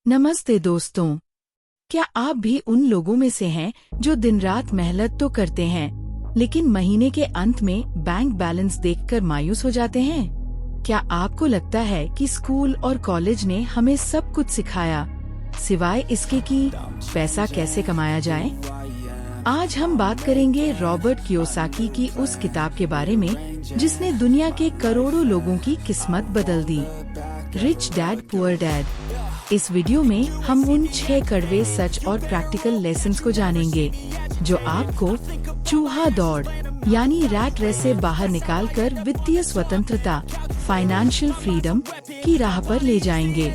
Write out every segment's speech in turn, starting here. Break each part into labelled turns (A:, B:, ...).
A: नमस्ते दोस्तों। क्या आप भी उन लोगों में से हैं जो दिन रात मेहनत तो करते हैं लेकिन महीने के अंत में बैंक बैलेंस देखकर मायूस हो जाते हैं? क्या आपको लगता है कि स्कूल और कॉलेज ने हमें सब कुछ सिखाया सिवाय इसके कि पैसा कैसे कमाया जाए? आज हम बात करेंगे रॉबर्ट कियोसाकी की उस किताब के बारे में जिसने दुनिया के करोड़ों लोगों की किस्मत बदल दी, रिच डैड पुअर डैड। इस वीडियो में हम उन 6 कड़वे सच और प्रैक्टिकल लेसन्स को जानेंगे जो आपको चूहा दौड़ यानी रैट रेस से बाहर निकालकर वित्तीय स्वतंत्रता फाइनेंशियल फ्रीडम की राह पर ले जाएंगे।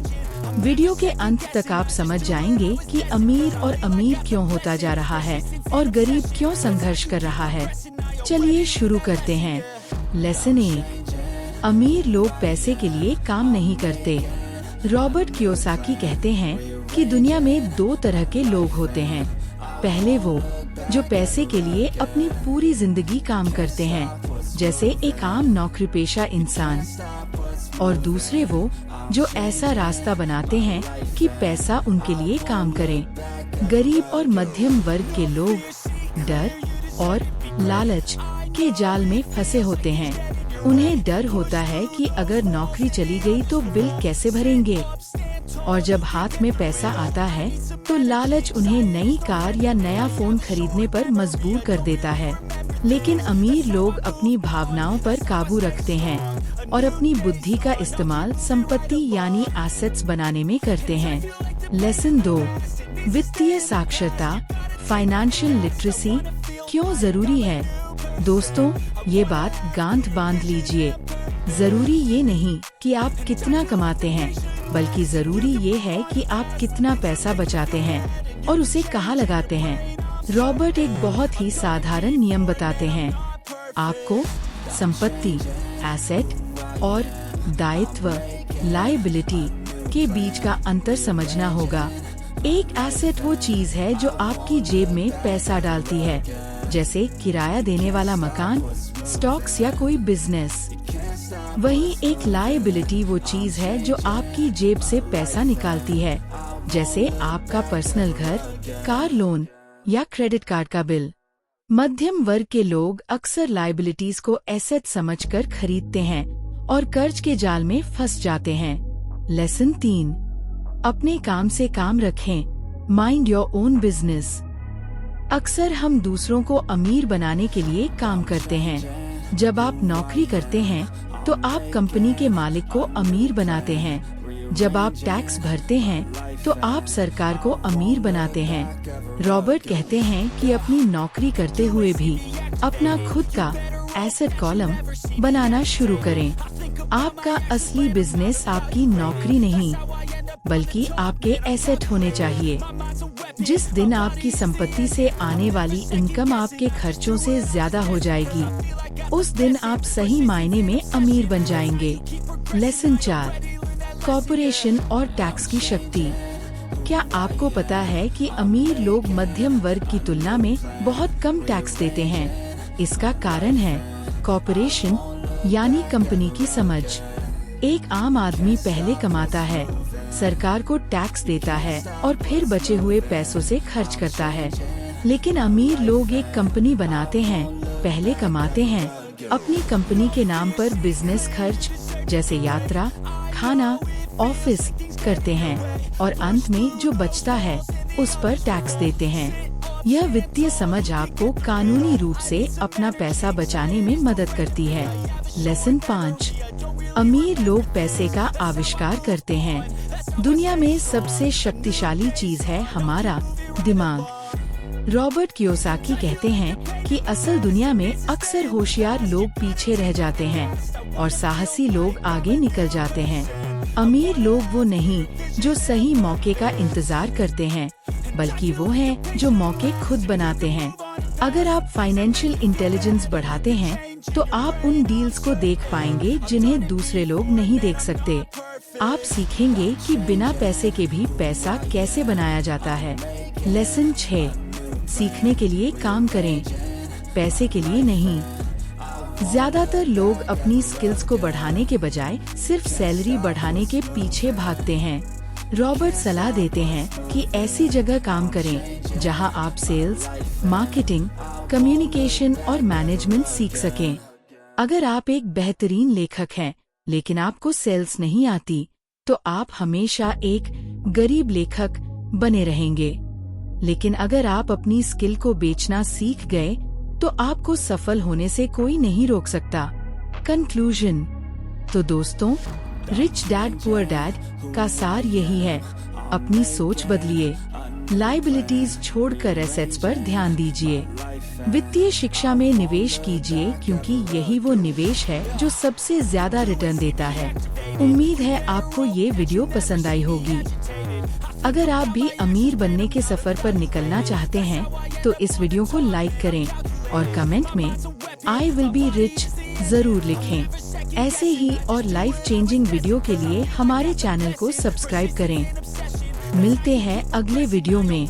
A: वीडियो के अंत तक आप समझ जाएंगे कि अमीर क्यों होता जा रहा है और गरीब क्यों संघर्ष कर रहा है। चलिए शुरू करते हैं। लेसन 1, अमीर लोग पैसे के लिए काम नहीं करते। रॉबर्ट कियोसाकी कहते हैं कि दुनिया में 2 तरह के लोग होते हैं। पहले वो जो पैसे के लिए अपनी पूरी जिंदगी काम करते हैं, जैसे एक आम नौकरी पेशा इंसान, और दूसरे वो जो ऐसा रास्ता बनाते हैं कि पैसा उनके लिए काम करे। गरीब और मध्यम वर्ग के लोग डर और लालच के जाल में फंसे होते हैं। उन्हें डर होता है कि अगर नौकरी चली गई तो बिल कैसे भरेंगे, और जब हाथ में पैसा आता है तो लालच उन्हें नई कार या नया फोन खरीदने पर मजबूर कर देता है। लेकिन अमीर लोग अपनी भावनाओं पर काबू रखते हैं और अपनी बुद्धि का इस्तेमाल संपत्ति यानी एसेट्स बनाने में करते हैं। लेसन 2, वित्तीय साक्षरता फाइनेंशियल लिटरेसी क्यों जरूरी है? दोस्तों, ये बात गांठ बांध लीजिए। जरूरी ये नहीं कि आप कितना कमाते हैं, बल्कि जरूरी ये है कि आप कितना पैसा बचाते हैं और उसे कहाँ लगाते हैं। रॉबर्ट एक बहुत ही साधारण नियम बताते हैं। आपको संपत्ति एसेट और दायित्व लायबिलिटी के बीच का अंतर समझना होगा। एक एसेट वो चीज है जो आपकी जेब में पैसा डालती है, जैसे किराया देने वाला मकान, स्टॉक्स या कोई बिजनेस। वहीं एक लायबिलिटी वो चीज है जो आपकी जेब से पैसा निकालती है, जैसे आपका पर्सनल घर, कार लोन या क्रेडिट कार्ड का बिल। मध्यम वर्ग के लोग अक्सर लायबिलिटीज को एसेट समझकर खरीदते हैं और कर्ज के जाल में फंस जाते हैं। लेसन 3, अपने काम से काम रखें, माइंड योर ओन बिजनेस। अक्सर हम दूसरों को अमीर बनाने के लिए काम करते हैं। जब आप नौकरी करते हैं तो आप कंपनी के मालिक को अमीर बनाते हैं। जब आप टैक्स भरते हैं तो आप सरकार को अमीर बनाते हैं। रॉबर्ट कहते हैं कि अपनी नौकरी करते हुए भी अपना खुद का एसेट कॉलम बनाना शुरू करें। आपका असली बिजनेस आपकी नौकरी नहीं, बल्कि आपके एसेट होने चाहिए। जिस दिन आपकी संपत्ति से आने वाली इनकम आपके खर्चों से ज्यादा हो जाएगी, उस दिन आप सही मायने में अमीर बन जाएंगे। लेसन 4, कॉर्पोरेशन और टैक्स की शक्ति। क्या आपको पता है कि अमीर लोग मध्यम वर्ग की तुलना में बहुत कम टैक्स देते हैं? इसका कारण है कॉर्पोरेशन यानी कंपनी की समझ। एक आम आदमी पहले कमाता है, सरकार को टैक्स देता है और फिर बचे हुए पैसों से खर्च करता है। लेकिन अमीर लोग एक कंपनी बनाते हैं, पहले कमाते हैं, अपनी कंपनी के नाम पर बिजनेस खर्च जैसे यात्रा, खाना, ऑफिस करते हैं और अंत में जो बचता है उस पर टैक्स देते हैं। यह वित्तीय समझ आपको कानूनी रूप से अपना पैसा बचाने में मदद करती है। लेसन 5, अमीर लोग पैसे का आविष्कार करते हैं। दुनिया में सबसे शक्तिशाली चीज है हमारा दिमाग। रॉबर्ट कियोसाकी कहते हैं कि असल दुनिया में अक्सर होशियार लोग पीछे रह जाते हैं और साहसी लोग आगे निकल जाते हैं। अमीर लोग वो नहीं जो सही मौके का इंतजार करते हैं, बल्कि वो हैं जो मौके खुद बनाते हैं। अगर आप फाइनेंशियल इंटेलिजेंस बढ़ाते हैं तो आप उन डील्स को देख पाएंगे जिन्हें दूसरे लोग नहीं देख सकते। आप सीखेंगे कि बिना पैसे के भी पैसा कैसे बनाया जाता है। लेसन 6, सीखने के लिए काम करें, पैसे के लिए नहीं। ज्यादातर लोग अपनी स्किल्स को बढ़ाने के बजाय सिर्फ सैलरी बढ़ाने के पीछे भागते हैं। रॉबर्ट सलाह देते हैं कि ऐसी जगह काम करें जहां आप सेल्स, मार्केटिंग, कम्युनिकेशन और मैनेजमेंट सीख सकें। अगर आप एक बेहतरीन लेखक हैं लेकिन आपको सेल्स नहीं आती, तो आप हमेशा एक गरीब लेखक बने रहेंगे। लेकिन अगर आप अपनी स्किल को बेचना सीख गए, तो आपको सफल होने से कोई नहीं रोक सकता। कंक्लूजन। तो दोस्तों, रिच डैड पुअर डैड का सार यही है, अपनी सोच बदलिए, लायबिलिटीज छोड़कर एसेट्स पर ध्यान दीजिए, वित्तीय शिक्षा में निवेश कीजिए क्योंकि यही वो निवेश है जो सबसे ज्यादा रिटर्न देता है। उम्मीद है आपको ये वीडियो पसंद आई होगी। अगर आप भी अमीर बनने के सफर पर निकलना चाहते हैं तो इस वीडियो को लाइक करें और कमेंट में आई विल बी रिच जरूर लिखें। ऐसे ही और लाइफ चेंजिंग वीडियो के लिए हमारे चैनल को सब्सक्राइब करें। मिलते हैं अगले वीडियो में।